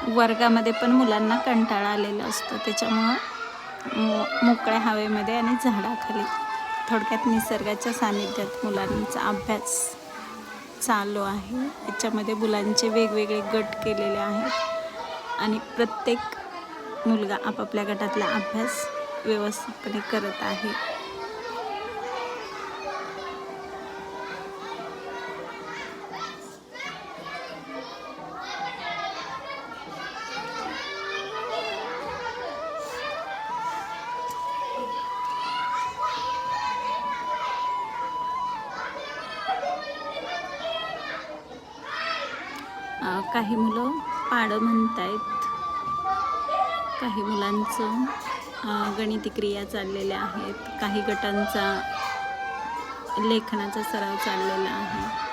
वर्गामध्ये पण मुलांना कंटाळा आलेला असतो, त्याच्यामुळं मोकळ्या हवेमध्ये आणि झाडाखाली थोडक्यात निसर्गाच्या सानिध्यात मुलांचा अभ्यास चालू आहे। याच्यामध्ये मुलांचे वेगवेगळे गट केलेले आहेत आणि प्रत्येक मुलगा आपापल्या गटातला अभ्यास व्यवस्थितपणे करत आहे। काही मुलं पाढं म्हणतायत, काही मुलांचं गणिती क्रिया चाललेल्या आहेत, काही गटांचा लेखनाचा सराव चाललेला आहे।